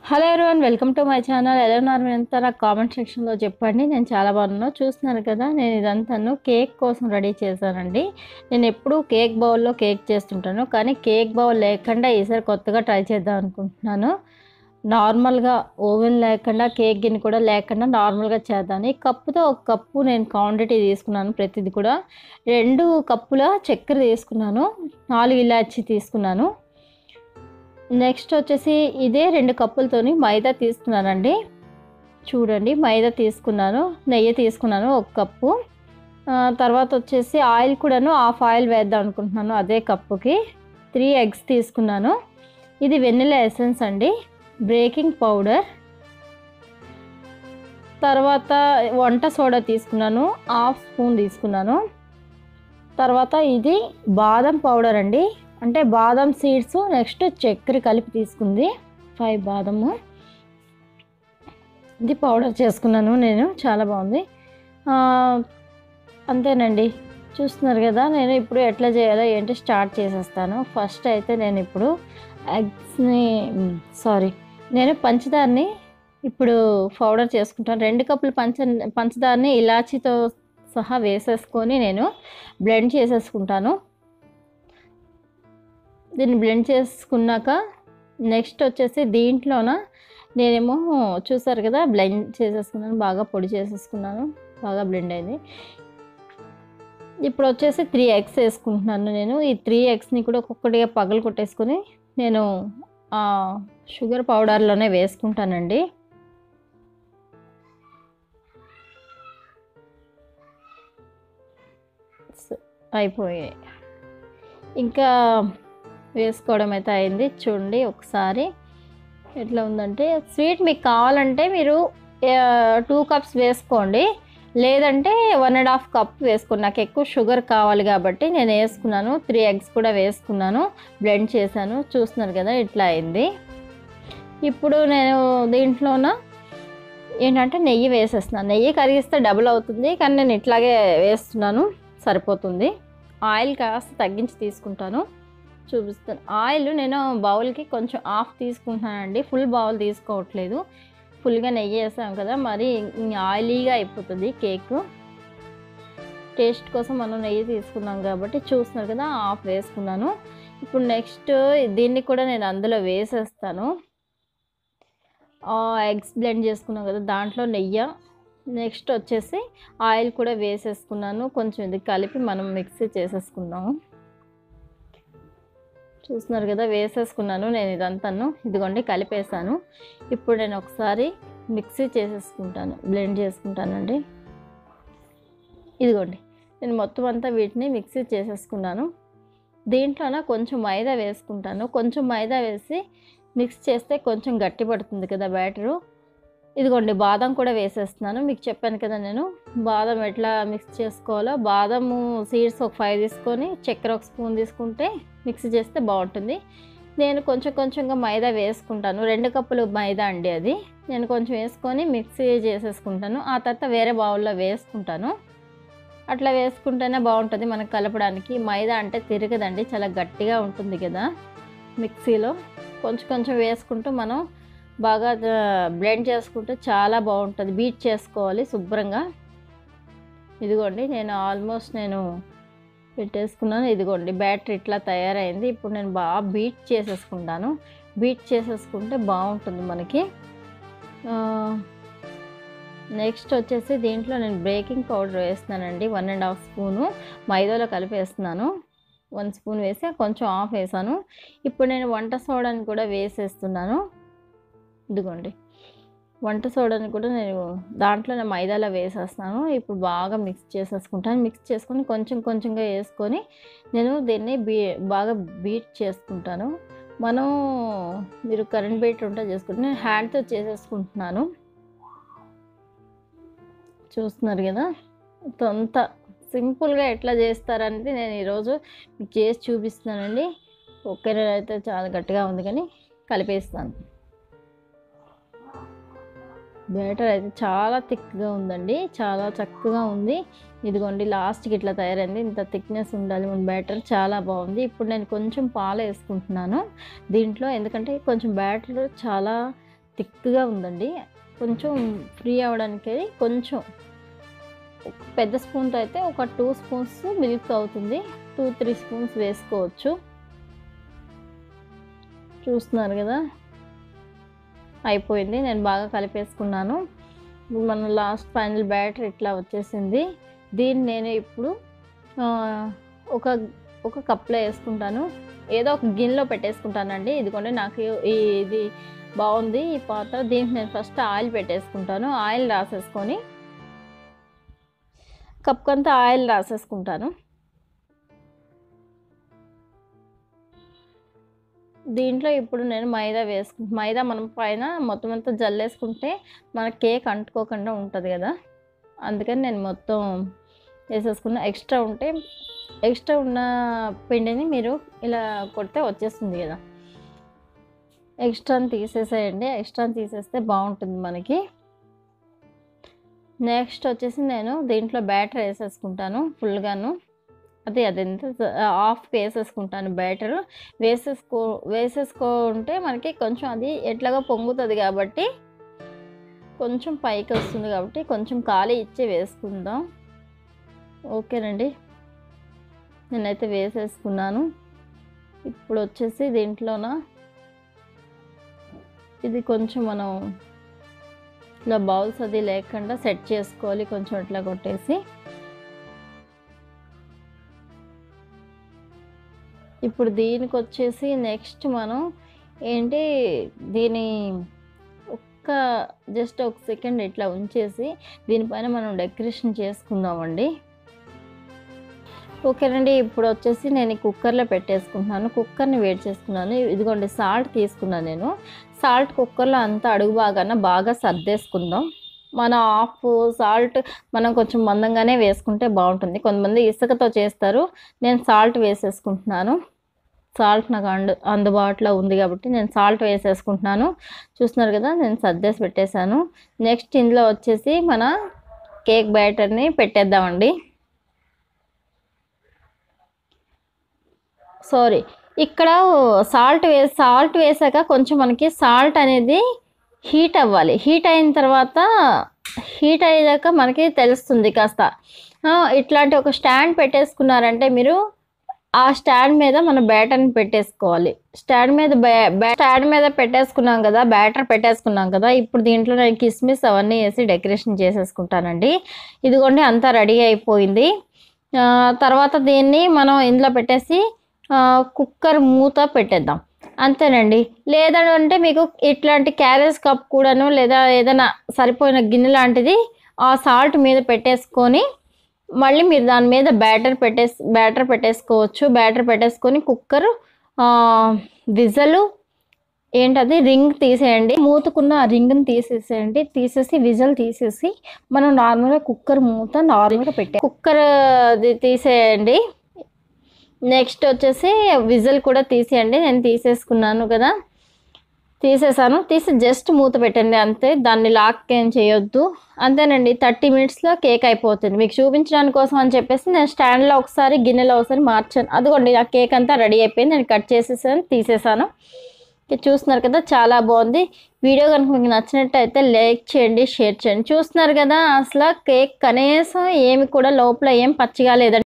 Hello everyone, welcome to my channel. ఎలా ఉన్నారు మీరంతా? నాకు కామెంట్ సెక్షన్లో చెప్పండి. నేను చాలా బాగున్నాను. చూస్తున్నారు కదా, నేను ఇదంతాను కేక్ కోసం రెడీ చేశానండి. నేను ఎప్పుడూ కేక్ బౌల్లో కేక్ చేస్తుంటాను, కానీ కేక్ బౌల్ లేకుండా ఈసారి కొత్తగా ట్రై చేద్దాం అనుకుంటున్నాను. నార్మల్గా ఓవెన్ లేకుండా, కేక్ గిన్నె కూడా లేకుండా నార్మల్గా చేద్దాను. ఈ కప్పుతో ఒక కప్పు నేను క్వాంటిటీ తీసుకున్నాను. ప్రతిది కూడా 2 కప్పుల చక్కెర తీసుకున్నాను, 4 ఇలాచి తీసుకున్నాను. నెక్స్ట్ వచ్చేసి ఇదే 2 కప్పులతోని మైదా తీసుకున్నానండి. చూడండి, మైదా తీసుకున్నాను, నెయ్యి తీసుకున్నాను 1 కప్పు. తర్వాత వచ్చేసి ఆయిల్ కూడాను హాఫ్ ఆయిల్ వేద్దాం అనుకుంటున్నాను అదే కప్పుకి. 3 ఎగ్స్ తీసుకున్నాను. ఇది వెనిలా ఎసెన్స్ అండి, బేకింగ్ పౌడర్. తర్వాత వంట సోడా తీసుకున్నాను, హాఫ్ స్పూన్ తీసుకున్నాను. తర్వాత ఇది బాదం పౌడర్ అండి, అంటే బాదం సీడ్స్, నెక్స్ట్ చక్కెర కలిపి తీసుకుంది 5 బాదము. ఇది పౌడర్ చేసుకున్నాను నేను, చాలా బాగుంది. అంతేనండి. చూస్తున్నారు కదా, నేను ఇప్పుడు ఎట్లా చేయాలో ఏంటి స్టార్ట్ చేసేస్తాను. ఫస్ట్ అయితే నేను ఇప్పుడు నేను పంచదారని ఇప్పుడు పౌడర్ చేసుకుంటాను. 2 కప్పులు పంచదారని ఇలాచీతో సహా వేసేసుకొని నేను బ్లెండ్ చేసేసుకుంటాను. దీన్ని బ్లెండ్ చేసుకున్నాక నెక్స్ట్ వచ్చేసి దీంట్లోన నేనేమో చూసారు కదా, బ్లెండ్ చేసేసుకున్నాను, బాగా పొడి చేసేసుకున్నాను, బాగా బ్లెండ్ అయింది. ఇప్పుడు వచ్చేసి 3 ఎగ్స్ వేసుకుంటున్నాను నేను. ఈ 3 ఎగ్స్ని కూడా ఒక్కొక్కటిగా పగలు కొట్టేసుకొని నేను షుగర్ పౌడర్లోనే వేసుకుంటానండి. అయిపోయాయి, ఇంకా వేసుకోవడం అయితే అయింది. చూడండి ఒకసారి ఎట్లా ఉందంటే, స్వీట్ మీకు కావాలంటే మీరు 2 కప్స్ వేసుకోండి, లేదంటే 1.5 కప్ వేసుకోండి. నాకు ఎక్కువ షుగర్ కావాలి కాబట్టి నేను వేసుకున్నాను. 3 ఎగ్స్ కూడా వేసుకున్నాను, బ్లెండ్ చేశాను. చూస్తున్నారు కదా, ఇట్లా అయింది. ఇప్పుడు నేను దీంట్లోన ఏంటంటే నెయ్యి వేసేస్తున్నాను. నెయ్యి కరిగిస్తే డబుల్ అవుతుంది, కానీ నేను ఇట్లాగే వేస్తున్నాను, సరిపోతుంది. ఆయిల్ కాస్త తగ్గించి తీసుకుంటాను, చూపిస్తాను. ఆయిల్ నేను బౌల్కి కొంచెం హాఫ్ తీసుకుంటున్నానండి, ఫుల్ బౌల్ తీసుకోవట్లేదు. ఫుల్గా నెయ్యి వేసాం కదా, మరి ఆయిలీగా అయిపోతుంది కేక్. టేస్ట్ కోసం మనం నెయ్యి తీసుకున్నాం కాబట్టి చూస్తున్నారు కదా, హాఫ్ వేసుకున్నాను. ఇప్పుడు నెక్స్ట్ దీన్ని కూడా నేను అందులో వేసేస్తాను. ఎగ్స్ బ్లెండ్ చేసుకున్నాం కదా, దాంట్లో నెయ్యి, నెక్స్ట్ వచ్చేసి ఆయిల్ కూడా వేసేసుకున్నాను. కొంచెం ఇది కలిపి మనం మిక్సీ చేసేసుకున్నాము. చూస్తున్నారు కదా, వేసేసుకున్నాను నేను ఇదంతాను. ఇదిగోండి, కలిపేసాను. ఇప్పుడు నేను ఒకసారి మిక్సీ చేసేసుకుంటాను, బ్లెండ్ చేసుకుంటానండి. ఇదిగోండి, నేను మొత్తం అంతా వీటిని మిక్సీ చేసేసుకున్నాను. దీంట్లోన కొంచెం మైదా వేసుకుంటాను. కొంచెం మైదా వేసి మిక్స్ చేస్తే కొంచెం గట్టి పడుతుంది కదా బ్యాటరు. ఇదిగోండి, బాదం కూడా వేసేస్తున్నాను. మీకు చెప్పాను కదా నేను బాదం ఎట్లా మిక్స్ చేసుకోవాలో. బాదము సీడ్స్ ఒక 5 తీసుకొని చక్కెర 1 స్పూన్ తీసుకుంటే మిక్స్ చేస్తే బాగుంటుంది. నేను కొంచెంగా మైదా వేసుకుంటాను. 2 కప్పులు మైదా అండి అది. నేను కొంచెం వేసుకొని మిక్సీ చేసేసుకుంటాను. ఆ తర్వాత వేరే బౌల్లో వేసుకుంటాను. అట్లా వేసుకుంటేనే బాగుంటుంది మనకు కలపడానికి. మైదా అంటే తిరగదండి, చాలా గట్టిగా ఉంటుంది కదా మిక్సీలో. కొంచెం వేసుకుంటూ మనం బాగా బ్లెండ్ చేసుకుంటే చాలా బాగుంటుంది. బీట్ చేసుకోవాలి శుభ్రంగా. ఇదిగోండి, నేను ఆల్మోస్ట్ పెట్టేసుకున్నాను. ఇదిగోండి, బ్యాటర్ ఇట్లా తయారైంది. ఇప్పుడు నేను బాగా బీట్ చేసేసుకుంటాను. బీట్ చేసేసుకుంటే బాగుంటుంది మనకి. నెక్స్ట్ వచ్చేసి దీంట్లో నేను బేకింగ్ పౌడర్ వేస్తున్నానండి, 1.5 స్పూను మైదాలో కలిపేస్తున్నాను. 1 స్పూన్ వేసి కొంచెం ఆఫ్ వేసాను. ఇప్పుడు నేను వంట సోడాని కూడా వేసేస్తున్నాను. ఇదిగోండి, వంట సోడాని కూడా నేను దాంట్లో మైదాలో వేసేస్తున్నాను. ఇప్పుడు బాగా మిక్స్ చేసేసుకుంటాను. మిక్స్ చేసుకొని కొంచెంగా వేసుకొని నేను దీన్ని బాగా బీట్ చేసుకుంటాను. మీరు కరెంట్ బీటర్ ఉంటే చేసుకుంటే, నేను హ్యాండ్తో చేసేసుకుంటున్నాను. చూస్తున్నారు కదా, అంత సింపుల్గా ఎట్లా చేస్తారనేది నేను ఈరోజు మీకు చేసి చూపిస్తున్నానండి. ఓకేనా? అయితే చాలా గట్టిగా ఉంది, కానీ కలిపేస్తాను. బ్యాటర్ అయితే చాలా థిక్గా ఉందండి, చాలా చక్కగా ఉంది. ఇదిగోండి, లాస్ట్కి ఇట్లా తయారైంది. ఇంత థిక్నెస్ ఉండాలి మన బ్యాటర్, చాలా బాగుంది. ఇప్పుడు నేను కొంచెం పాలు వేసుకుంటున్నాను దీంట్లో, ఎందుకంటే కొంచెం బ్యాటర్ చాలా థిక్గా ఉందండి. కొంచెం ఫ్రీ అవ్వడానికి కొంచెం పెద్ద స్పూన్తో అయితే ఒక 2 స్పూన్స్ మిల్క్ అవుతుంది. 2-3 స్పూన్స్ వేసుకోవచ్చు. చూస్తున్నారు కదా, అయిపోయింది. నేను బాగా కలిపేసుకున్నాను. మన లాస్ట్ ఫైనల్ బ్యాటర్ ఇట్లా వచ్చేసింది. దీన్ని నేను ఇప్పుడు ఒక ఒక కప్లో వేసుకుంటాను. ఏదో ఒక గిన్నెలో పెట్టేసుకుంటానండి. ఇదిగోండి నాకు ఇది బాగుంది ఈ పాత్ర. దీనికి నేను ఫస్ట్ ఆయిల్ పెట్టేసుకుంటాను. ఆయిల్ రాసేసుకొని కప్కంతా ఆయిల్ రాసేసుకుంటాను. దీంట్లో ఇప్పుడు నేను మైదా మనం పైన మొత్తం అంతా జల్లేసుకుంటే మన కేక్ అంటుకోకుండా ఉంటుంది కదా, అందుకని నేను మొత్తం వేసేసుకున్న. ఎక్స్ట్రా ఉన్న పిండిని మీరు ఇలా కొడితే వచ్చేస్తుంది కదా. ఎక్స్ట్రాని తీసేసేయండి. ఎక్స్ట్రాని తీసేస్తే బాగుంటుంది మనకి. నెక్స్ట్ వచ్చేసి నేను దీంట్లో బ్యాటర్ వేసేసుకుంటాను ఫుల్గాను. అదెంత హాఫ్ వేసేసుకుంటాను బ్యాటర్. వేసేసుకుంటే మనకి కొంచెం అది ఎట్లాగో పొంగుతుంది కాబట్టి, కొంచెం పైకి వస్తుంది కాబట్టి కొంచెం ఖాళీ ఇచ్చి వేసుకుందాం. ఓకేనండి, నేనైతే వేసేసుకున్నాను. ఇప్పుడు వచ్చేసి దీంట్లోన ఇది కొంచెం మనం ఇలా బౌల్స్ అది లేకుండా సెట్ చేసుకోవాలి. కొంచెం ఇట్లా కొట్టేసి ఇప్పుడు దీనికి వచ్చేసి నెక్స్ట్ మనం ఏంటి, దీని జస్ట్ ఒక సెకండ్ ఇట్లా ఉంచేసి దీనిపైన మనం డెకరేషన్ చేసుకుందామండి. ఓకేనండి, ఇప్పుడు వచ్చేసి నేను కుక్కర్లో పెట్టేసుకుంటున్నాను. కుక్కర్ని వేడి చేసుకున్నాను. ఇదిగోండి సాల్ట్ తీసుకున్నాను నేను. సాల్ట్ కుక్కర్లో అంతా అడుగు బాగా సర్దేసుకుందాం. మన హాఫ్ సాల్ట్ మనం కొంచెం మందంగానే వేసుకుంటే బాగుంటుంది. కొంతమంది ఇసుకతో చేస్తారు, నేను సాల్ట్ వేసేసుకుంటున్నాను. సాల్ట్ నాకు అందుబాటులో ఉంది కాబట్టి నేను సాల్ట్ వేసేసుకుంటున్నాను. చూస్తున్నారు కదా, నేను సర్దేసి పెట్టేశాను. నెక్స్ట్ ఇందులో వచ్చేసి మన కేక్ బ్యాటర్ని పెట్టేద్దామండి. ఇక్కడ సాల్ట్ వేసాక కొంచెం మనకి సాల్ట్ అనేది హీట్ అవ్వాలి. హీట్ అయ్యాక మనకి తెలుస్తుంది కాస్త. ఇట్లాంటి ఒక స్టాండ్ పెట్టేసుకున్నారంటే మీరు ఆ స్టాండ్ మీద మన బ్యాటర్ని పెట్టేసుకోవాలి. స్టాండ్ మీద పెట్టేసుకున్నాం కదా, బ్యాటర్ పెట్టేసుకున్నాం కదా. ఇప్పుడు దీంట్లో నేను కిస్మిస్ అవన్నీ వేసి డెకరేషన్ చేసేసుకుంటానండి. ఇదిగోండి అంతా రెడీ అయిపోయింది. తర్వాత దీన్ని మనం ఇందులో పెట్టేసి కుక్కర్ మూత పెట్టేద్దాం. అంతేనండి. లేదంటే మీకు ఇట్లాంటి క్యారేజ్ కప్ కూడాను, లేదా ఏదైనా సరిపోయిన గిన్నె లాంటిది ఆ సాల్ట్ మీద పెట్టేసుకొని మళ్ళీ మీరు దాని మీద బ్యాటర్ పెట్టేసుకోవచ్చు. బ్యాటర్ పెట్టేసుకొని కుక్కర్ విజలు ఏంటది రింగ్ తీసేయండి. మూతకున్న ఆ రింగ్ని తీసేసేయండి. తీసేసి విజల్ తీసేసి మనం నార్మల్గా కుక్కర్ మూత నార్మల్గా కుక్కర్ అది తీసేయండి. నెక్స్ట్ వచ్చేసి విజిల్ కూడా తీసేయండి. నేను తీసేసుకున్నాను కదా, తీసి జస్ట్ మూత పెట్టండి అంతే. దాన్ని లాక్ ఏం చేయొద్దు. అంతేనండి, 30 మినిట్స్లో కేక్ అయిపోతుంది. మీకు చూపించడానికి కోసం అని చెప్పేసి నేను స్టాండ్లో ఒకసారి గిన్నెలో ఒకసారి మార్చాను. అదిగోండి ఆ కేక్ అంతా రెడీ అయిపోయింది. నేను కట్ చేసేసాను, తీసేసాను. చూస్తున్నారు కదా, చాలా బాగుంది. వీడియో కనుక మీకు నచ్చినట్టయితే లైక్ చేయండి, షేర్ చేయండి. చూస్తున్నారు కదా, అసలు కేక్ కనీసం ఏమి కూడా లోపల ఏం పచ్చిగా లేదండి.